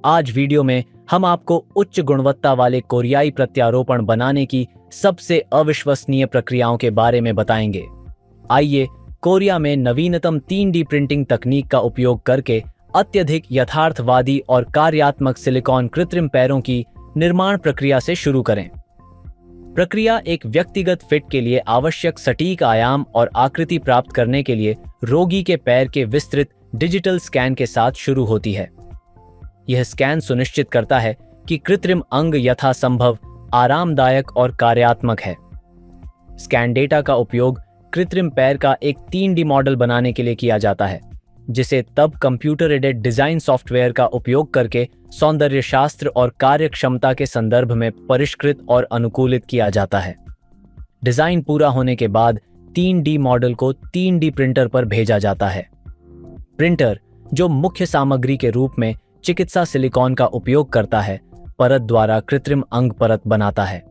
आज वीडियो में हम आपको उच्च गुणवत्ता वाले कोरियाई प्रत्यारोपण बनाने की सबसे अविश्वसनीय प्रक्रियाओं के बारे में बताएंगे। आइए कोरिया में नवीनतम 3D प्रिंटिंग तकनीक का उपयोग करके अत्यधिक यथार्थवादी और कार्यात्मक सिलिकॉन कृत्रिम पैरों की निर्माण प्रक्रिया से शुरू करें। प्रक्रिया एक व्यक्तिगत फिट के लिए आवश्यक सटीक आयाम और आकृति प्राप्त करने के लिए रोगी के पैर के विस्तृत डिजिटल स्कैन के साथ शुरू होती है। यह स्कैन सुनिश्चित करता है कि कृत्रिम अंग यथासंभव आरामदायक और कार्यात्मक है। स्कैन डेटा का उपयोग कृत्रिम पैर का एक 3D मॉडल बनाने के लिए किया जाता है, जिसे तब कंप्यूटर एडेड डिजाइन सॉफ्टवेयर का उपयोग करके सौंदर्य शास्त्र और कार्यक्षमता के संदर्भ में परिष्कृत और अनुकूलित किया जाता है। डिजाइन पूरा होने के बाद 3D मॉडल को 3D प्रिंटर पर भेजा जाता है। प्रिंटर, जो मुख्य सामग्री के रूप में चिकित्सा सिलिकॉन का उपयोग करता है, परत द्वारा कृत्रिम अंग परत बनाता है।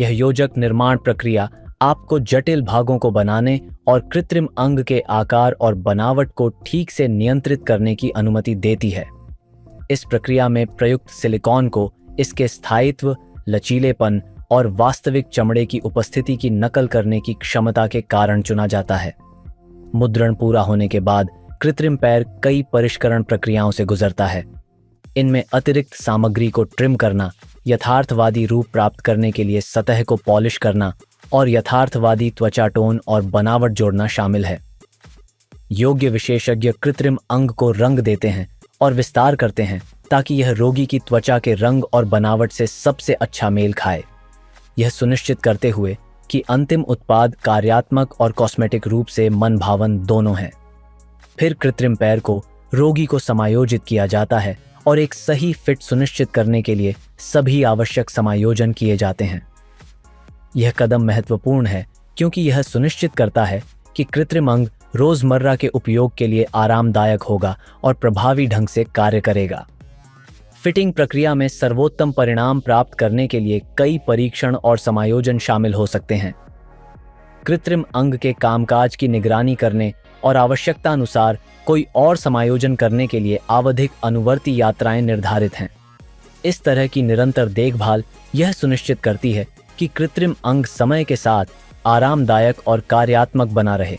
यह योजक निर्माण प्रक्रिया आपको जटिल भागों को बनाने और कृत्रिम अंग के आकार और बनावट को ठीक से नियंत्रित करने की अनुमति देती है। इस प्रक्रिया में प्रयुक्त सिलिकॉन को इसके स्थायित्व, लचीलेपन और वास्तविक चमड़े की उपस्थिति की नकल करने की क्षमता के कारण चुना जाता है। मुद्रण पूरा होने के बाद कृत्रिम पैर कई परिष्करण प्रक्रियाओं से गुजरता है। इनमें अतिरिक्त सामग्री को ट्रिम करना, यथार्थवादी रूप प्राप्त करने के लिए सतह को पॉलिश करना और यथार्थवादी त्वचा टोन और बनावट जोड़ना शामिल है। योग्य विशेषज्ञ कृत्रिम अंग को रंग देते हैं और विस्तार करते हैं ताकि यह रोगी की त्वचा के रंग और बनावट से सबसे अच्छा मेल खाए, यह सुनिश्चित करते हुए कि अंतिम उत्पाद कार्यात्मक और कॉस्मेटिक रूप से मनभावन दोनों हैं। फिर कृत्रिम पैर को रोगी को समायोजित किया जाता है और एक सही फिट सुनिश्चित करने के लिए सभी आवश्यक समायोजन किए जाते हैं। यह कदम महत्वपूर्ण है क्योंकि यह सुनिश्चित करता है कि कृत्रिम अंग रोजमर्रा के उपयोग के लिए आरामदायक होगा और प्रभावी ढंग से कार्य करेगा। फिटिंग प्रक्रिया में सर्वोत्तम परिणाम प्राप्त करने के लिए कई परीक्षण और समायोजन शामिल हो सकते हैं। कृत्रिम अंग के कामकाज की निगरानी करने और आवश्यकता अनुसार कोई और समायोजन करने के लिए आवधिक अनुवर्ती यात्राएं निर्धारित हैं। इस तरह की निरंतर देखभाल यह सुनिश्चित करती है कि कृत्रिम अंग समय के साथ आरामदायक और कार्यात्मक बना रहे,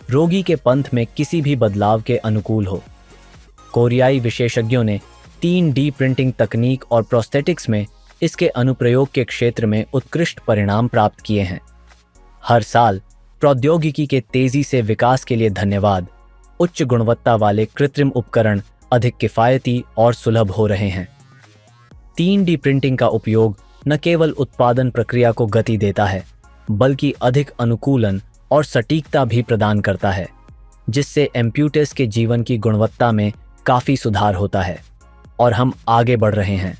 रोगी के पंथ में किसी भी बदलाव के अनुकूल हो। कोरियाई विशेषज्ञों ने 3D प्रिंटिंग तकनीक और प्रोस्थेटिक्स में इसके अनुप्रयोग के क्षेत्र में उत्कृष्ट परिणाम प्राप्त किए हैं। हर साल प्रौद्योगिकी के तेजी से विकास के लिए धन्यवाद। उच्च गुणवत्ता वाले कृत्रिम उपकरण अधिक किफायती और सुलभ हो रहे हैं। 3D प्रिंटिंग का उपयोग न केवल उत्पादन प्रक्रिया को गति देता है, बल्कि अधिक अनुकूलन और सटीकता भी प्रदान करता है, जिससे एम्प्यूटेस के जीवन की गुणवत्ता में काफी सुधार होता है और हम आगे बढ़ रहे हैं।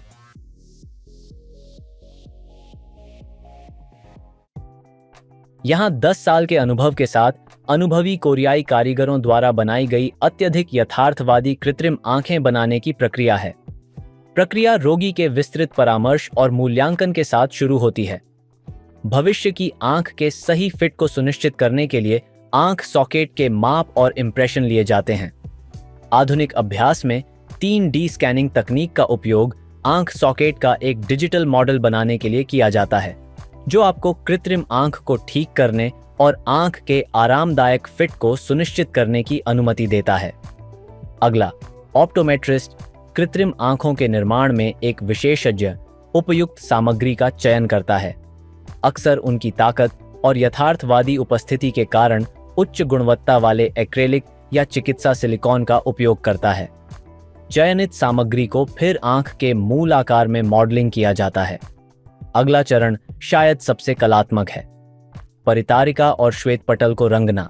यहाँ 10 साल के अनुभव के साथ अनुभवी कोरियाई कारीगरों द्वारा बनाई गई अत्यधिक यथार्थवादी कृत्रिम आंखें बनाने की प्रक्रिया है। प्रक्रिया रोगी के विस्तृत परामर्श और मूल्यांकन के साथ शुरू होती है। भविष्य की आंख के सही फिट को सुनिश्चित करने के लिए आंख सॉकेट के माप और इंप्रेशन लिए जाते हैं। आधुनिक अभ्यास में 3D स्कैनिंग तकनीक का उपयोग आंख सॉकेट का एक डिजिटल मॉडल बनाने के लिए किया जाता है, जो आपको कृत्रिम आंख को ठीक करने और आंख के आरामदायक फिट को सुनिश्चित करने की अनुमति देता है। अगला, ऑप्टोमेट्रिस्ट कृत्रिम आंखों के निर्माण में एक विशेषज्ञ उपयुक्त सामग्री का चयन करता है। अक्सर उनकी ताकत और यथार्थवादी उपस्थिति के कारण उच्च गुणवत्ता वाले एक्रेलिक या चिकित्सा सिलिकॉन का उपयोग करता है। चयनित सामग्री को फिर आंख के मूल आकार में मॉडलिंग किया जाता है। अगला चरण शायद सबसे कलात्मक है, परितारिका और श्वेतपटल को रंगना।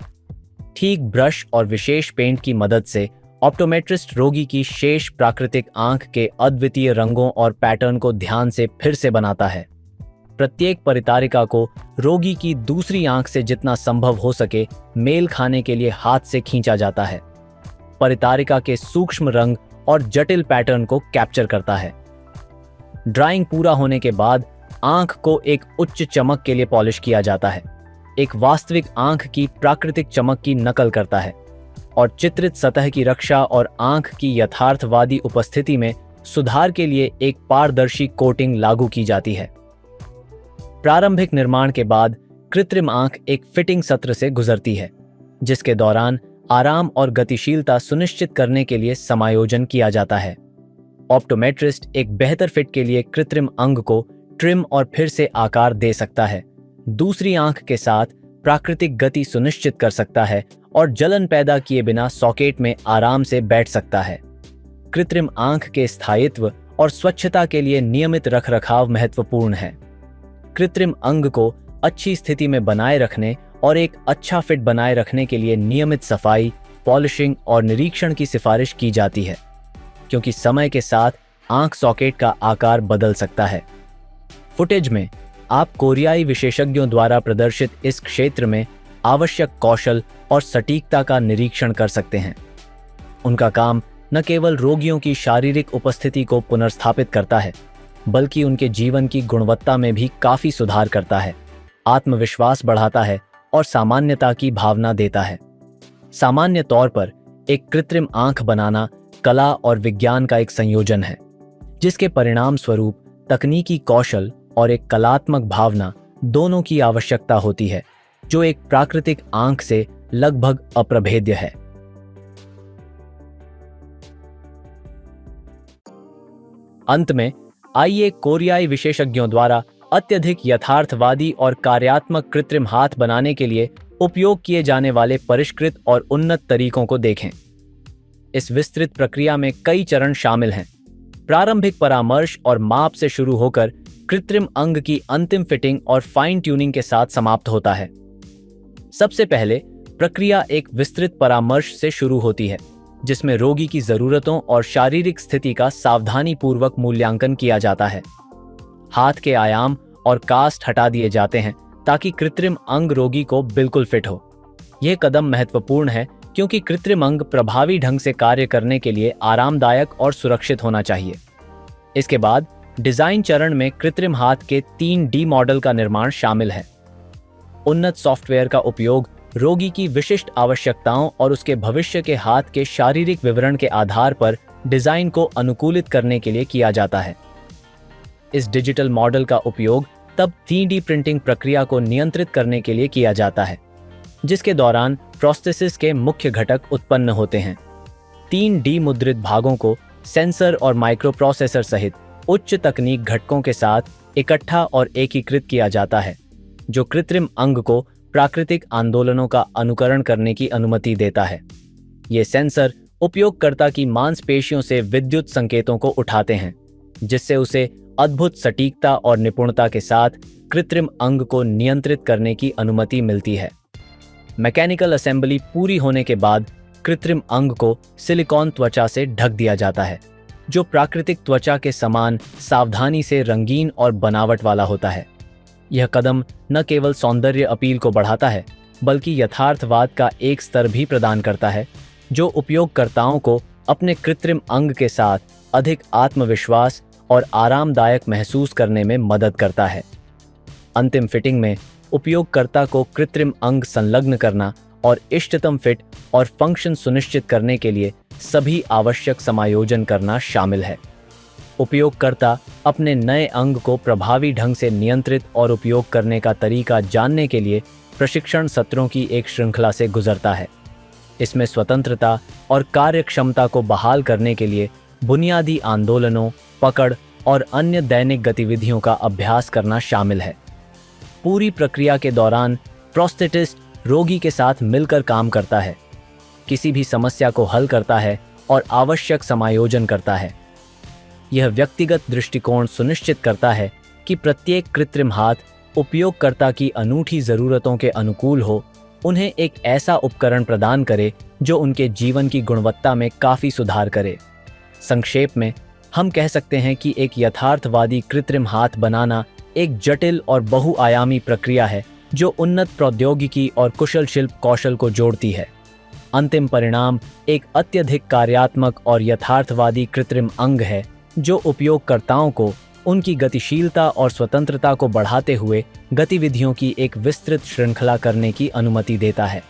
ठीक ब्रश और विशेष पेंट की मदद से ऑप्टोमेट्रिस्ट रोगी की शेष प्राकृतिक आंख के अद्वितीय रंगों और पैटर्न को ध्यान से फिर से बनाता है। प्रत्येक परितारिका को रोगी की दूसरी आंख से जितना संभव हो सके मेल खाने के लिए हाथ से खींचा जाता है। परितारिका के सूक्ष्म रंग और जटिल पैटर्न को कैप्चर करता है। ड्राइंग पूरा होने के बाद आंख को एक उच्च चमक के लिए पॉलिश किया जाता है। एक वास्तविक आंख की प्राकृतिक चमक की नकल करता है और चित्रित सतह की रक्षा और आंख की यथार्थवादी उपस्थिति में सुधार के लिए एक पारदर्शी कोटिंग लागू की जाती है। प्रारंभिक निर्माण के बाद कृत्रिम आंख एक फिटिंग सत्र से गुजरती है, जिसके दौरान आराम और गतिशीलता सुनिश्चित करने के लिए समायोजन किया जाता है। ऑप्टोमेट्रिस्ट एक बेहतर फिट के लिए कृत्रिम अंग को ट्रिम और फिर से आकार दे सकता है, दूसरी आंख के साथ प्राकृतिक गति सुनिश्चित कर सकता है और जलन पैदा किए बिना सॉकेट में आराम से बैठ सकता है। कृत्रिम आंख के स्थायित्व और स्वच्छता के लिए नियमित रखरखाव महत्वपूर्ण है। कृत्रिम अंग को अच्छी स्थिति में बनाए रखने और एक अच्छा फिट बनाए रखने के लिए नियमित सफाई, पॉलिशिंग और निरीक्षण की सिफारिश की जाती है, क्योंकि समय के साथ आंख सॉकेट का आकार बदल सकता है। फुटेज में आप कोरियाई विशेषज्ञों द्वारा प्रदर्शित इस क्षेत्र में आवश्यक कौशल और सटीकता का निरीक्षण कर सकते हैं। उनका काम न केवल रोगियों की शारीरिक उपस्थिति को पुनर्स्थापित करता है, बल्कि उनके जीवन की गुणवत्ता में भी काफी सुधार करता है, आत्मविश्वास बढ़ाता है और सामान्यता की भावना देता है। सामान्य तौर पर एक कृत्रिम आंख बनाना कला और विज्ञान का एक संयोजन है, जिसके परिणाम स्वरूप तकनीकी कौशल और एक कलात्मक भावना दोनों की आवश्यकता होती है, जो एक प्राकृतिक आंख से लगभग अप्रभेद्य है। अंत में आइए कोरियाई विशेषज्ञों द्वारा अत्यधिक यथार्थवादी और कार्यात्मक कृत्रिम हाथ बनाने के लिए उपयोग किए जाने वाले परिष्कृत और उन्नत तरीकों को देखें। इस विस्तृत प्रक्रिया में कई चरण शामिल हैं। प्रारंभिक परामर्श और माप से शुरू होकर कृत्रिम अंग की अंतिम फिटिंग और फाइन ट्यूनिंग के साथ समाप्त होता है। सबसे पहले प्रक्रिया एक विस्तृत परामर्श से शुरू होती है, जिसमें रोगी की जरूरतों और शारीरिक स्थिति का सावधानीपूर्वक मूल्यांकन किया जाता है। हाथ के आयाम और कास्ट हटा दिए जाते हैं ताकि कृत्रिम अंग रोगी को बिल्कुल फिट हो। यह कदम महत्वपूर्ण है क्योंकि कृत्रिम अंग प्रभावी ढंग से कार्य करने के लिए आरामदायक और सुरक्षित होना चाहिए। इसके बाद डिजाइन चरण में कृत्रिम हाथ के 3D मॉडल का निर्माण शामिल है। उन्नत सॉफ्टवेयर का उपयोग रोगी की विशिष्ट आवश्यकताओं और उसके भविष्य के हाथ के शारीरिक विवरण के आधार पर डिजाइन को अनुकूलित करने के लिए किया जाता है। इस डिजिटल मॉडल का उपयोग तब 3D प्रिंटिंग प्रक्रिया को नियंत्रित करने के लिए किया जाता है, जिसके दौरान प्रोस्थेसिस के मुख्य घटक उत्पन्न होते हैं। 3D मुद्रित भागों को सेंसर और माइक्रोप्रोसेसर सहित उच्च तकनीक घटकों के साथ इकट्ठा और एकीकृत किया जाता है, जो कृत्रिम अंग को प्राकृतिक आंदोलनों का अनुकरण करने की अनुमति देता है। ये सेंसर उपयोगकर्ता की मांसपेशियों से विद्युत संकेतों को उठाते हैं, जिससे उसे अद्भुत सटीकता और निपुणता के साथ कृत्रिम अंग को नियंत्रित करने की अनुमति मिलती है। मैकेनिकल असेंबली पूरी होने के बाद कृत्रिम अंग को सिलिकॉन त्वचा से ढक दिया जाता है, जो प्राकृतिक त्वचा के समान सावधानी से रंगीन और बनावट वाला होता है। यह कदम न केवल सौंदर्य अपील को बढ़ाता है, बल्कि यथार्थवाद का एक स्तर भी प्रदान करता है, जो उपयोगकर्ताओं को अपने कृत्रिम अंग के साथ अधिक आत्मविश्वास और आरामदायक महसूस करने में मदद करता है। अंतिम फिटिंग में उपयोगकर्ता को कृत्रिम अंग संलग्न करना और इष्टतम फिट और फंक्शन सुनिश्चित करने के लिए सभी आवश्यक समायोजन करना शामिल है। उपयोगकर्ता अपने नए अंग को प्रभावी ढंग से नियंत्रित और उपयोग करने का तरीका जानने के लिए प्रशिक्षण सत्रों की एक श्रृंखला से गुजरता है। इसमें स्वतंत्रता और कार्यक्षमता को बहाल करने के लिए बुनियादी आंदोलनों, पकड़ और अन्य दैनिक गतिविधियों का अभ्यास करना शामिल है। पूरी प्रक्रिया के दौरान प्रोस्थेटिस्ट रोगी के साथ मिलकर काम करता है, किसी भी समस्या को हल करता है और आवश्यक समायोजन करता है। यह व्यक्तिगत दृष्टिकोण सुनिश्चित करता है कि प्रत्येक कृत्रिम हाथ उपयोगकर्ता की अनूठी ज़रूरतों के अनुकूल हो, उन्हें एक ऐसा उपकरण प्रदान करे जो उनके जीवन की गुणवत्ता में काफ़ी सुधार करे। संक्षेप में हम कह सकते हैं कि एक यथार्थवादी कृत्रिम हाथ बनाना एक जटिल और बहुआयामी प्रक्रिया है जो उन्नत प्रौद्योगिकी और कुशल शिल्प कौशल को जोड़ती है। अंतिम परिणाम एक अत्यधिक कार्यात्मक और यथार्थवादी कृत्रिम अंग है जो उपयोगकर्ताओं को उनकी गतिशीलता और स्वतंत्रता को बढ़ाते हुए गतिविधियों की एक विस्तृत श्रृंखला करने की अनुमति देता है।